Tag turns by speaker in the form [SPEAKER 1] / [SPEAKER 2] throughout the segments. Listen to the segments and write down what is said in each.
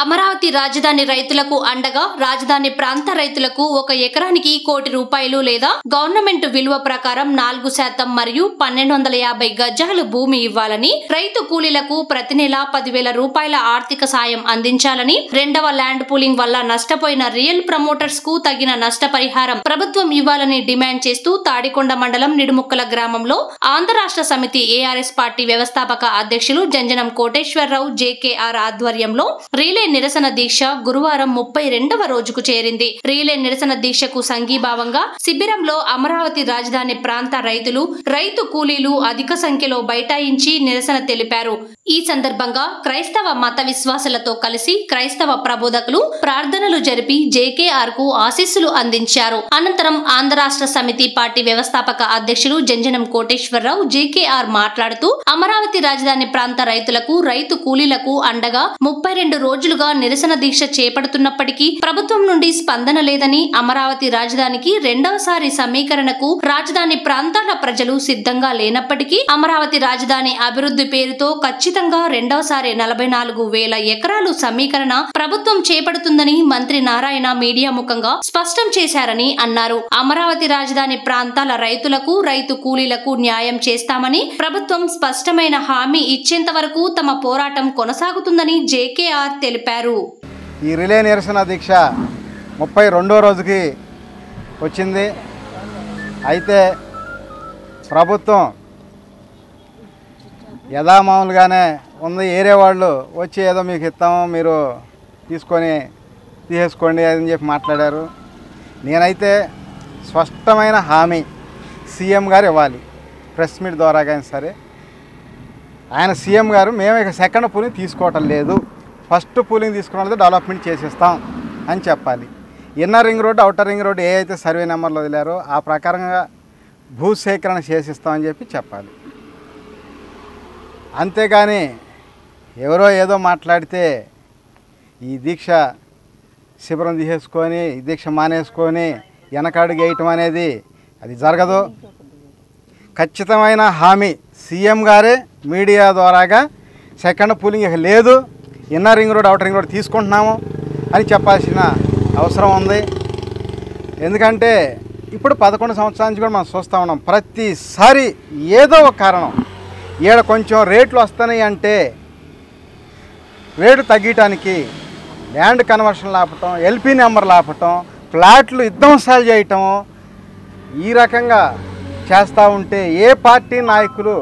[SPEAKER 1] అమరావతి రాజధాని రైతులకు అండగా రాజధాని ప్రాంత రైతులకు 1 ఎకరానికి ₹1 కోటి లేదా గవర్నమెంట్ విలువ ప్రకారం 4% మరియు 1250 గజాలు భూమి ఇవ్వాలని, రైతు కూలీలకు ప్రతి నెల ₹10,000 ఆర్థిక సాయం అందించాలని, రెండవ ల్యాండ్ పూలింగ్ వల్ల నష్టపోయిన రియల్ ప్రమోటర్స్ కు తగిన నష్టపరిహారం ప్రభుత్వం ఇవ్వాలని డిమాండ్ చేస్తూ తాడికొండ మండలం నిడుముక్కల గ్రామంలో ఆంధ్ర రాష్ట్ర సమితి ఏఆర్ఎస్ పార్టీ వ్యవస్థాపక అధ్యక్షులు జంజనం కోటేశ్వరరావు జేకేఆర్ ఆధ్వర్యంలో రీలే నిరసన దీక్ష గురువారం 32వ రోజుకు చేరింది. రీలే నిరసన దీక్షకు సంఘీభావంగా శిబిరంలో అమరావతి రాజధాని ప్రాంత రైతులు, రైతు కూలీలు అధిక సంఖ్యలో బైఠాయించి నిరసన తెలిపారు. ఈ సందర్భంగా క్రైస్తవ మత విశ్వాసులతో కలిసి క్రైస్తవ ప్రబోధకులు ప్రార్థనలు జరిపి జేకేఆర్ కు ఆశీస్సులు అందించారు. అనంతరం ఆంధ్ర రాష్ట్ర సమితి పార్టీ వ్యవస్థాపక అధ్యక్షులు జంజనం కోటేశ్వరరావు జేకేఆర్ మాట్లాడుతూ అమరావతి రాజధాని ప్రాంత రైతులకు, రైతు కూలీలకు అండగా 32 రోజులుగా నిరసన దీక్ష చేపడుతున్నప్పటికీ ప్రభుత్వం నుండి స్పందన లేదని, అమరావతి రాజధానికి రెండవసారి సమీకరణకు రాజధాని ప్రాంతాల ప్రజలు సిద్ధంగా లేనప్పటికీ అమరావతి రాజధాని అభివృద్ధి పేరుతో ఖచ్చితంగా రెండవసారి 44,000 ఎకరాలు సమీకరణ ప్రభుత్వం చేపడుతుందని మంత్రి నారాయణ మీడియా ముఖంగా స్పష్టం చేశారని అన్నారు. అమరావతి రాజధాని ప్రాంతాల రైతులకు, రైతు కూలీలకు న్యాయం చేస్తామని ప్రభుత్వం స్పష్టమైన హామీ ఇచ్చేంత వరకు తమ పోరాటం కొనసాగుతుందని జేకేఆర్ తెలిపారు.
[SPEAKER 2] ఈ రిలే నిరసన దీక్ష 32వ రోజుకి వచ్చింది. అయితే ప్రభుత్వం యథామామూలుగానే ఉంది. ఏరే వాళ్ళు వచ్చి ఏదో మీకు ఇస్తాము, మీరు తీసేసుకోండి అని చెప్పి మాట్లాడారు. నేనైతే స్పష్టమైన హామీ సీఎం గారు ఇవ్వాలి, ప్రెస్ మీట్ ద్వారా కానీ సరే. ఆయన సీఎం గారు మేము ఇక సెకండ్ పూలింగ్ తీసుకోవటం లేదు, ఫస్ట్ పూలింగ్ తీసుకున్నది డెవలప్మెంట్ చేసేస్తాం అని చెప్పాలి. Inner ring road, outer ring road ఏ అయితే సర్వే నెంబర్లు వదిలారో ఆ ప్రకారంగా భూసేకరణ చేసిస్తామని చెప్పి చెప్పాలి. అంతేగాని ఎవరో ఏదో మాట్లాడితే ఈ దీక్ష శిబిరం తీసేసుకొని, ఈ దీక్ష మానేసుకొని వెనకాడుగు వేయటం అనేది అది జరగదు. ఖచ్చితమైన హామీ సీఎం గారే మీడియా ద్వారాగా సెకండ్ పూలింగ్ ఇక లేదు, inner ring road, outer ring road తీసుకుంటున్నాము అని చెప్పాల్సిన అవసరం ఉంది. ఎందుకంటే ఇప్పుడు 11 సంవత్సరాల నుంచి కూడా మనం చూస్తూ ఉన్నాం, ప్రతిసారి ఏదో ఒక కారణం ఈడ కొంచెం రేట్లు వస్తున్నాయి అంటే రేటు తగ్గటానికి ల్యాండ్ కన్వర్షన్ ఆపటం, ఎల్పీ నెంబర్లు ఆపటం, ఫ్లాట్లు విధ్వంసాలు చేయటం, ఈ రకంగా చేస్తూ ఉంటే ఏ పార్టీ నాయకులు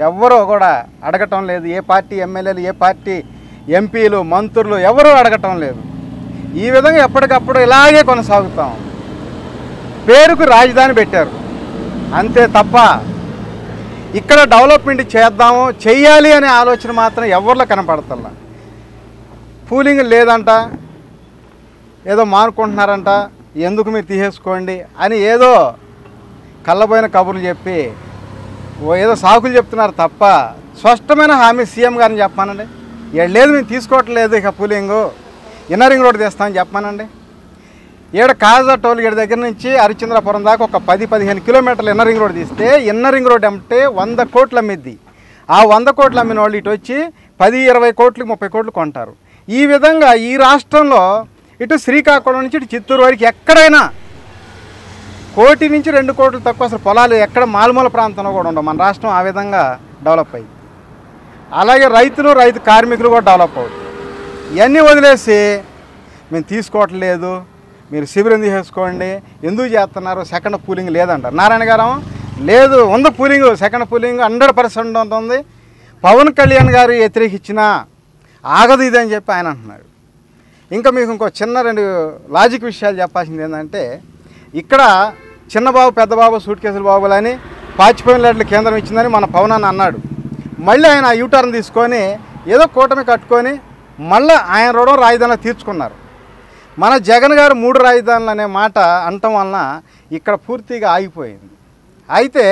[SPEAKER 2] ఎవరో కూడా అడగటం లేదు. ఏ పార్టీ ఎమ్మెల్యేలు, ఏ పార్టీ ఎంపీలు, మంత్రులు ఎవరూ అడగటం లేదు. ఈ విధంగా ఎప్పటికప్పుడు ఇలాగే కొనసాగుతాం. పేరుకు రాజధాని పెట్టారు అంతే తప్ప ఇక్కడ డెవలప్మెంట్ చేద్దాము, చెయ్యాలి అనే ఆలోచన మాత్రం ఎవరిలో కనపడతల్లా. పూలింగ్ లేదంట, ఏదో మానుకుంటున్నారంట, ఎందుకు మీరు తీసేసుకోండి అని ఏదో కళ్ళబోయిన కబుర్లు చెప్పి ఏదో సాకులు చెప్తున్నారు తప్ప స్పష్టమైన హామీ సీఎం గారిని చెప్పానండి. లేదు మేము తీసుకోవట్లేదు ఇక పూలింగు, ఇన్నర్ రింగ్ రోడ్ తీస్తామని చెప్పానండి. ఈడ కాజా టోల్ గేట్ దగ్గర నుంచి హరిశ్చంద్రపురం దాకా ఒక 10-15 కిలోమీటర్లు ఇన్నర్ రింగ్ రోడ్ తీస్తే ఇన్నర్ రింగ్ రోడ్ అంటే 100 కోట్లు అమ్మిద్ది. ఆ 100 కోట్లు అమ్మిన వాళ్ళు ఇటు వచ్చి 10-20 కోట్లు 30 కోట్లు కొంటారు. ఈ విధంగా ఈ రాష్ట్రంలో ఇటు శ్రీకాకుళం నుంచి ఇటు చిత్తూరు వరకు ఎక్కడైనా 1 కోటి నుంచి 2 కోట్లు తక్కువ అసలు పొలాలు ఎక్కడ మారుమూల ప్రాంతంలో కూడా ఉండవు. మన రాష్ట్రం ఆ విధంగా డెవలప్ అయ్యింది. అలాగే రైతులు, రైతు కార్మికులు కూడా డెవలప్ అవుతుంది. ఇవన్నీ వదిలేసి మేము తీసుకోవట్లేదు, మీరు శిబిరం తీసేసుకోండి, ఎందుకు చేస్తున్నారు, సెకండ్ పూలింగ్ లేదంటారు. నారాయణ గారు లేదు, ఉంది పూలింగ్, సెకండ్ పూలింగ్ 100% ఉంటుంది. పవన్ కళ్యాణ్ గారు వ్యతిరేకించినా ఆగదు ఇది అని చెప్పి ఆయన అంటున్నాడు. ఇంకా మీకు ఇంకో చిన్న 2 లాజిక్ విషయాలు చెప్పాల్సింది ఏంటంటే, ఇక్కడ చిన్నబాబు పెద్దబాబు సూట్ కేసులు బాబులని పాచిపోయిన లడ్లు కేంద్రం ఇచ్చిందని మన పవన్ అన్న అన్నాడు. మళ్ళీ ఆయన యూటర్న్ తీసుకొని ఏదో కూటమి కట్టుకొని మళ్ళీ ఆయన రుణం రాజధానిలో తీర్చుకున్నారు. మన జగన్ గారు 3 రాజధానులు అనే మాట అనటం వలన ఇక్కడ పూర్తిగా ఆగిపోయింది. అయితే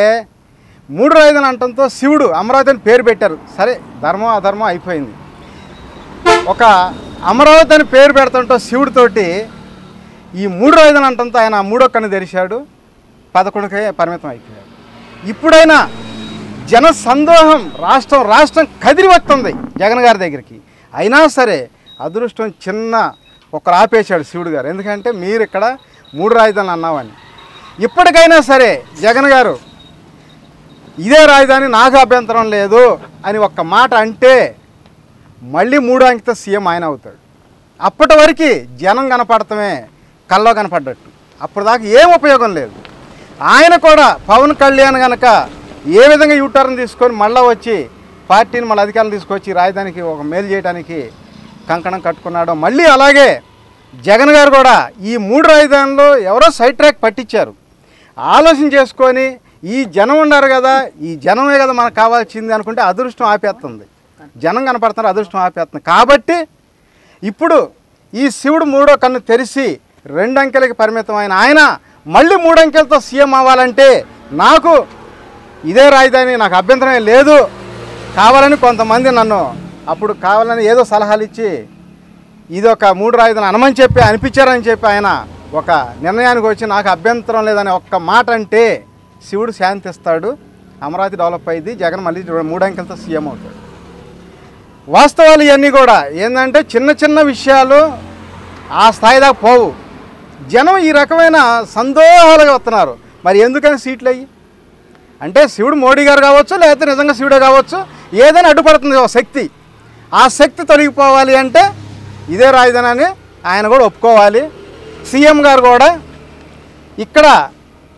[SPEAKER 2] 3 రాజధానులు అనటంతో శివుడు అమరావతి అని పేరు పెట్టారు. సరే, ధర్మం అధర్మం అయిపోయింది. ఒక అమరావతి అని పేరు పెడతంతో శివుడితోటి ఈ 3 రాజధానులు అనటంతో ఆయన 3వ కన్ను తెరిచాడు, 11కే పరిమితం అయిపోయాడు. ఇప్పుడైనా జన సందోహం రాష్ట్రం కదిలి వస్తుంది జగన్ గారి దగ్గరికి. అయినా సరే అదృష్టం చిన్న ఒకరు ఆపేశాడు శివుడు గారు. ఎందుకంటే మీరు ఇక్కడ 3 రాజధానులు అన్నామని. ఇప్పటికైనా సరే జగన్ గారు ఇదే రాజధాని నాకు అభ్యంతరం లేదు అని ఒక్క మాట అంటే మళ్ళీ 3 అంకెతో సీఎం ఆయన అవుతాడు. అప్పటి వరకు జనం కనపడటమే కల్లో కనపడ్డట్టు, అప్పటిదాకా ఏం ఉపయోగం లేదు. ఆయన కూడా పవన్ కళ్యాణ్ కనుక ఏ విధంగా యూటర్న్ తీసుకొని మళ్ళీ వచ్చి పార్టీని మళ్ళీ అధికారులు తీసుకొచ్చి రాజధానికి ఒక మేలు చేయడానికి కంకణం కట్టుకున్నాడు. మళ్ళీ అలాగే జగన్ గారు కూడా ఈ 3 రాజధానులు ఎవరో సైడ్ ట్రాక్ పట్టించారు. ఆలోచన చేసుకొని ఈ జనం ఉన్నారు కదా, ఈ జనమే కదా మనకు కావాల్సింది అనుకుంటే అదృష్టం ఆపేస్తుంది. జనం కనపడుతున్నారు, అదృష్టం ఆపేస్తుంది. కాబట్టి ఇప్పుడు ఈ శివుడు 3వ కన్ను తెరిచి 2 అంకెలకి పరిమితమైన ఆయన మళ్ళీ 3 అంకెలతో సీఎం అవ్వాలంటే నాకు ఇదే రాజధాని నాకు అభ్యంతరమే లేదు, కావాలని కొంతమంది నన్ను అప్పుడు కావాలని ఏదో సలహాలు ఇచ్చి ఇది ఒక 3 రాజధాని అనమని చెప్పి అనిపించారని చెప్పి ఆయన ఒక నిర్ణయానికి వచ్చి నాకు అభ్యంతరం లేదని ఒక్క మాట అంటే శివుడు శాంతిస్తాడు, అమరావతి డెవలప్ అయ్యింది, జగన్ మళ్ళీ 3 అంకెలతో సీఎం అవుతాడు. వాస్తవాలు ఇవన్నీ కూడా ఏంటంటే చిన్న చిన్న విషయాలు ఆ స్థాయి దాకా పోవు. జనం ఈ రకమైన సందోహాలుగా వస్తున్నారు. మరి ఎందుకని సీట్లు అయ్యి అంటే శివుడు మోడీ గారు కావచ్చు, లేకపోతే నిజంగా శివుడే కావచ్చు, ఏదైనా అడ్డుపడుతుంది ఒక శక్తి. ఆ శక్తి తొలగిపోవాలి అంటే ఇదే రాజధాని అని ఆయన కూడా ఒప్పుకోవాలి. సీఎం గారు కూడా ఇక్కడ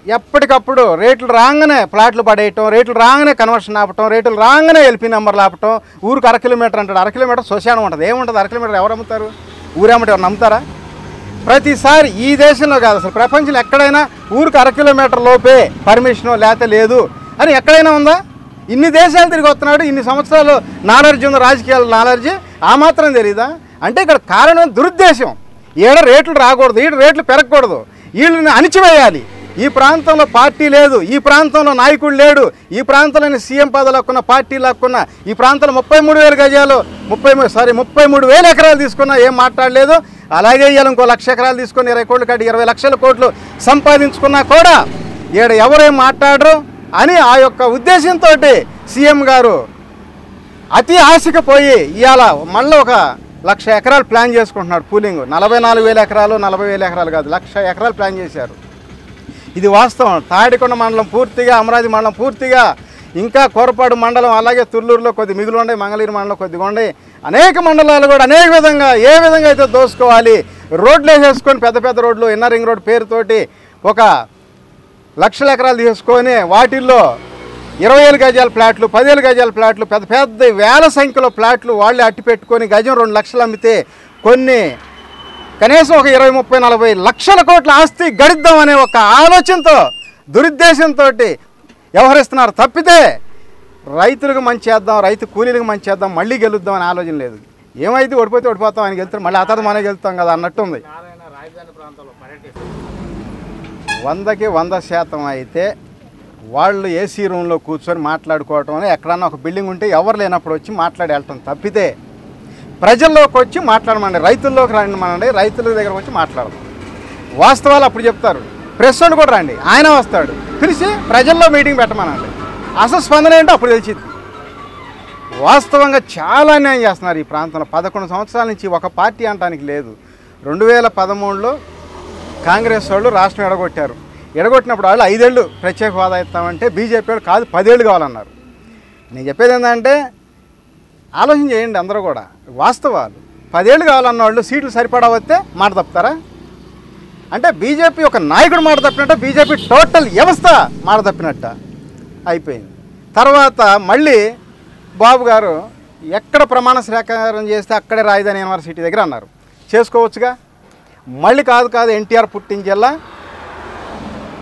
[SPEAKER 2] ఎప్పటికప్పుడు రేట్లు రాగానే ప్లాట్లు పడేయటం, రేట్లు రాగానే కన్వర్షన్ ఆపటం, రేట్లు రాగానే ఎల్పీ నెంబర్లు ఆపటం, ఊరికి 1/2 కిలోమీటర్ అంటాడు. 1/2 కిలోమీటర్ శ్మశానం ఉంటుంది. ఏముంటుంది 1/2 కిలోమీటర్? ఎవరు అమ్ముతారు? ఊరేమంటే ఎవరు నమ్ముతారా? ప్రతిసారి ఈ దేశంలో కాదు అసలు ప్రపంచంలో ఎక్కడైనా ఊరికి 1/2 కిలోమీటర్ లోపే పర్మిషను లేకపోతే లేదు అని ఎక్కడైనా ఉందా? ఇన్ని దేశాలు తిరిగి వస్తున్నాడు, ఇన్ని సంవత్సరాలు నాలెడ్జ్ ఉంది, రాజకీయాల నాలెడ్జ్, ఆ మాత్రం తెలీదా? అంటే ఇక్కడ కారణం దురుద్దేశం. ఈడ రేట్లు రాకూడదు, ఈడ రేట్లు పెరగకూడదు, వీళ్ళని అణిచివేయాలి. ఈ ప్రాంతంలో పార్టీ లేదు, ఈ ప్రాంతంలో నాయకుడు లేడు, ఈ ప్రాంతంలోని సీఎం పదవి లాక్కున్న, పార్టీ లాక్కున్న, ఈ ప్రాంతంలో 33,000 గజాలు 33,000 ఎకరాలు తీసుకున్నా ఏం మాట్లాడలేదు. అలాగే ఇవాళ ఇంకో 1,00,000 ఎకరాలు తీసుకొని 20 కోట్లు కట్టి 20 లక్షల కోట్లు సంపాదించుకున్నా కూడా ఈడ ఎవరేం మాట్లాడరు అని ఆ యొక్క ఉద్దేశంతో సీఎం గారు అతి ఆశకు పోయి ఇవాళ మళ్ళీ ఒక 1,00,000 ఎకరాలు ప్లాన్ చేసుకుంటున్నాడు. పూలింగ్ 44,000 ఎకరాలు 40,000 ఎకరాలు కాదు, 1,00,000 ఎకరాలు ప్లాన్ చేశారు. ఇది వాస్తవం. తాడికొండ మండలం పూర్తిగా, అమరావతి మండలం పూర్తిగా, ఇంకా కోరపాడు మండలం, అలాగే తుళ్ళూరులో కొద్ది మిగులు ఉండే, మంగళగిరి మండలం కొద్దిగా ఉండే, అనేక మండలాలు కూడా అనేక విధంగా ఏ విధంగా అయితే దోసుకోవాలి, రోడ్లు వేసేసుకొని పెద్ద పెద్ద రోడ్లు, ఇన్నర్ రింగ్ రోడ్ పేరుతోటి ఒక 1,00,000 ఎకరాలు తీసుకొని వాటిల్లో 20,000 గజాల ప్లాట్లు, 10,000 గజాల ప్లాట్లు, పెద్ద పెద్ద వేల సంఖ్యలో ప్లాట్లు వాళ్ళే అట్టి పెట్టుకొని గజం 2 లక్షలు అమ్మితే కొన్ని కనీసం ఒక 20, 30, 40 లక్షల కోట్ల ఆస్తి గడిద్దామనే ఒక ఆలోచనతో దురుద్దేశంతో వ్యవహరిస్తున్నారు తప్పితే రైతులకు మంచి చేద్దాం, రైతు కూలీలకు మంచి చేద్దాం, మళ్ళీ గెలుద్దాం అనే ఆలోచన లేదు. ఏమైతే ఓడిపోతే ఓడిపోతాం, ఆయన గెలుస్తాం, మళ్ళీ అతను మనమే గెలుస్తాం కదా అన్నట్టుంది. 100కి 100% అయితే వాళ్ళు ఏసీ రూమ్లో కూర్చొని మాట్లాడుకోవటం అని ఎక్కడన్నా ఒక బిల్డింగ్ ఉంటే ఎవరు లేనప్పుడు వచ్చి మాట్లాడి వెళ్తాం తప్పితే ప్రజల్లోకి వచ్చి మాట్లాడమండి, రైతుల్లోకి రండి, రైతుల దగ్గర వచ్చి మాట్లాడదాం. వాస్తవాలు అప్పుడు చెప్తారు. ప్రెస్ వాళ్ళు కూడా రండి, ఆయన వస్తాడు, పిలిచి ప్రజల్లో మీటింగ్ పెట్టమనండి. అసలు స్పందన ఏంటో అప్పుడు తెలిసింది. వాస్తవంగా చాలా అన్యాయం చేస్తున్నారు ఈ ప్రాంతంలో. 11 సంవత్సరాల నుంచి ఒక పార్టీ అనడానికి లేదు. 2013లో కాంగ్రెస్ వాళ్ళు రాష్ట్రం ఎడగొట్టారు. ఎడగొట్టినప్పుడు వాళ్ళు 5 ఏళ్ళు ప్రత్యేక హోదా ఇస్తామంటే బీజేపీ వాళ్ళు కాదు 10 ఏళ్ళు కావాలన్నారు. నేను చెప్పేది ఏంటంటే ఆలోచన చేయండి అందరూ కూడా. వాస్తవాలు 10 ఏళ్ళు కావాలన్న వాళ్ళు సీట్లు సరిపడా వస్తే మాట తప్పుతారా? అంటే బీజేపీ ఒక నాయకుడు మాట తప్పినట్ట, బీజేపీ టోటల్ వ్యవస్థ మాట తప్పినట్ట అయిపోయింది. తర్వాత మళ్ళీ బాబు గారు ఎక్కడ ప్రమాణ స్వీకారం చేస్తే అక్కడే రాజధాని యూనివర్సిటీ దగ్గర అన్నారు. చేసుకోవచ్చుగా. మళ్ళీ కాదు ఎన్టీఆర్ పుట్టిన జిల్లా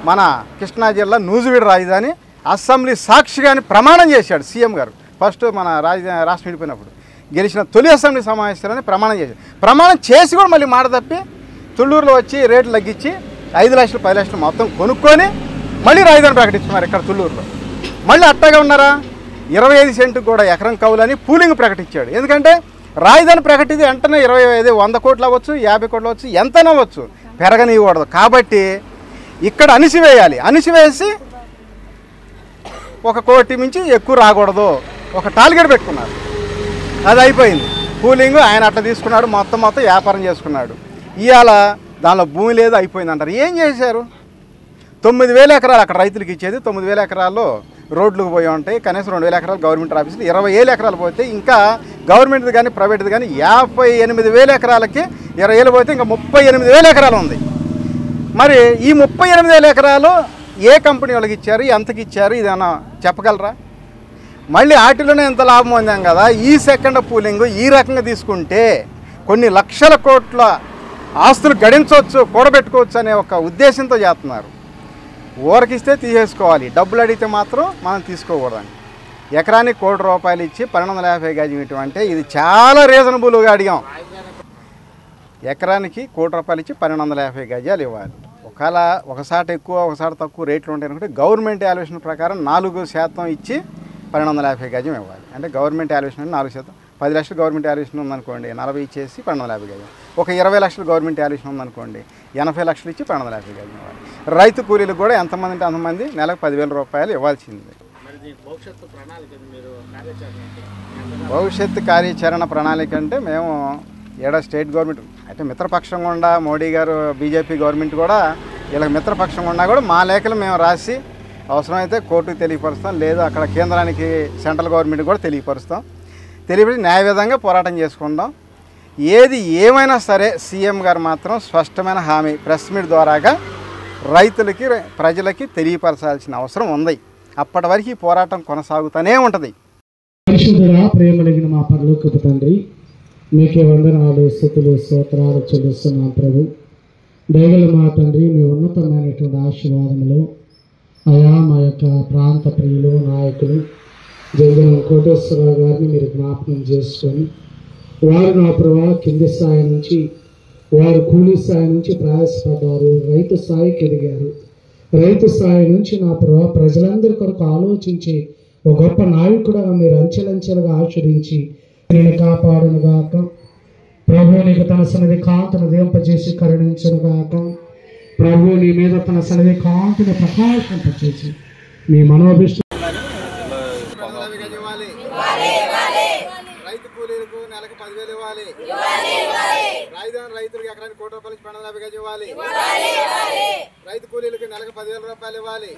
[SPEAKER 2] మన కృష్ణా జిల్లా నూజివీడు రాజధాని, అసెంబ్లీ సాక్షిగాని ప్రమాణం చేశాడు సీఎం గారు. ఫస్ట్ మన రాష్ట్రం విడిపోయినప్పుడు గెలిచిన తొలి అసెంబ్లీ సమావేశాలని ప్రమాణం చేశాడు. ప్రమాణం చేసి కూడా మళ్ళీ మాట తప్పి తుళ్ళూరులో వచ్చి రేట్లు తగ్గించి 5 లక్షలు 10 లక్షలు మొత్తం కొనుక్కొని మళ్ళీ రాజధాని ప్రకటిస్తున్నారు ఇక్కడ తుళ్ళూరులో. మళ్ళీ అట్టగా ఉన్నారా? 25 సెంటుకు కూడా ఎకరం కౌలని పూలింగ్ ప్రకటించాడు. ఎందుకంటే రాజధాని ప్రకటించి వెంటనే 25, 100 కోట్లు అవ్వచ్చు, 50 కోట్లు అవ్వచ్చు, ఎంతైనా అవ్వచ్చు, పెరగనివ్వకూడదు. కాబట్టి ఇక్కడ అణిసివేయాలి. అణిసివేసి 1 కోటి మించి ఎక్కువ రాకూడదు ఒక టార్గెట్ పెట్టుకున్నారు. అది అయిపోయింది. పూలింగ్ ఆయన అట్లా తీసుకున్నాడు, మొత్తం వ్యాపారం చేసుకున్నాడు. ఇవాళ దానిలో భూమి లేదు, అయిపోయింది అంటారు. ఏం చేశారు? 9,000 ఎకరాలు అక్కడ రైతులకు ఇచ్చేది, 9,000 ఎకరాల్లో రోడ్లకు పోయి ఉంటాయి, కనీసం 2,000 ఎకరాలు గవర్నమెంట్ ఆఫీసులు, 20,000 ఎకరాలు పోతే ఇంకా గవర్నమెంట్ది కానీ ప్రైవేట్ది కానీ 58,000 ఎకరాలకి 20,000 పోతే ఇంకా 38,000 ఎకరాలు ఉంది. మరి ఈ 38,000 ఎకరాలు ఏ కంపెనీ వాళ్ళకి ఇచ్చారు, ఎంతకి ఇచ్చారు, ఇదేమన్నా చెప్పగలరా? మళ్ళీ వాటిలోనే ఎంత లాభం పొందాం కదా. ఈ సెకండ్ పూలింగ్ ఈ రకంగా తీసుకుంటే కొన్ని లక్షల కోట్ల ఆస్తులు గడించవచ్చు, కూడబెట్టుకోవచ్చు అనే ఒక ఉద్దేశంతో చేస్తున్నారు. ఊరకిస్తే తీసేసుకోవాలి, డబ్బులు అడిగితే మాత్రం మనం తీసుకోకూడదని. ఎకరానికి ₹1,00,00,000 ఇచ్చి 1250 గజం ఇవ్వటం అంటే ఇది చాలా రీజనబుల్గా అడిగాం. ఎకరానికి ₹1,00,00,000 ఇచ్చి 1250 గజాలు ఇవ్వాలి. ఒకవేళ ఒకసారి ఎక్కువ ఒకసారి తక్కువ రేట్లు ఉంటాయి అనుకుంటే గవర్నమెంట్ వాల్యుయేషన్ ప్రకారం 4% ఇచ్చి 1250 గజం ఇవ్వాలి. అంటే గవర్నమెంట్ వాల్యుయేషన్ అంటే 4%. 10 లక్షలు గవర్నమెంట్ వాల్యుయేషన్ ఉందనుకోండి, 40 ఇచ్చేసి 1250 గజం. ఒక 20 లక్షలు గవర్నమెంట్ వాల్యుయేషన్ ఉందనుకోండి, 80 లక్షలు ఇచ్చి 1250 గజం ఇవ్వాలి. రైతు కూలీలకు కూడా ఎంతమంది అంటే అంతమంది నెలకు ₹10,000 ఇవ్వాల్సిందే. భవిష్యత్తు కార్యాచరణ ప్రణాళిక అంటే మేము స్టేట్ గవర్నమెంట్ అయితే మిత్రపక్షం గుండా మోడీ గారు బీజేపీ గవర్నమెంట్ కూడా వీళ్ళకి మిత్రపక్షం గుండా కూడా మా లేఖలు మేము రాసి అవసరమైతే కోర్టుకు తెలియపరుస్తాం, లేదు అక్కడ కేంద్రానికి సెంట్రల్ గవర్నమెంట్ కూడా తెలియపరుస్తాం. తెలియపరిచి న్యాయ విధంగా పోరాటం చేసుకుందాం. ఏది ఏమైనా సరే సీఎం గారు మాత్రం స్పష్టమైన హామీ ప్రెస్ మీట్ ద్వారాగా రైతులకి ప్రజలకి తెలియపరచాల్సిన అవసరం ఉంది. అప్పటి వరకు ఈ పోరాటం కొనసాగుతూనే ఉంటుంది.
[SPEAKER 3] పరిశుద్ధుడా, ప్రేమలిగిన మా పరలోకపు తండ్రి, మీకే వందనాలు, స్తుతులు, స్తోత్రాలు చెల్లిస్తున్నాం ప్రభు. దయగల మా తండ్రి, మీ ఉన్నతమైనటువంటి ఆశీర్వాదములు అయా మా యొక్క ప్రాంత ప్రియులు నాయకులు జగన్ కోటేశ్వరరావు గారిని మీరు జ్ఞాపకం చేసుకొని, వారు నా ప్రభావ కింది స్థాయి నుంచి వారు కూలీ స్థాయి నుంచి ప్రయాసపడ్డారు, రైతు స్థాయికి ఎదిగారు. రైతు స్థాయి నుంచి నా ప్రభావ ప్రజలందరి కొరకు ఆలోచించి ఒక గొప్ప నాయకుడుగా మీరు అంచెలంచెలుగా ఆచరించి నేను కాపాడును గాక. ప్రభు నీకు తన సన్నిధి కాంతిని ఉదయింపజేసి కరుణించును గాక. ప్రభు నీ మీద తన సన్నిధి కాంతిని ప్రకాశింపచేసి మీ మనోభిష్ట
[SPEAKER 2] రైతు కూలీలకు నెలకు 10,000 ఇవ్వాలి. రైతులకు ఎకరానికి ₹1,00,00,000 ఇచ్చి 1250 గజం ఇవ్వాలి. రైతు కూలీలకు నెలకు ₹10,000 ఇవ్వాలి.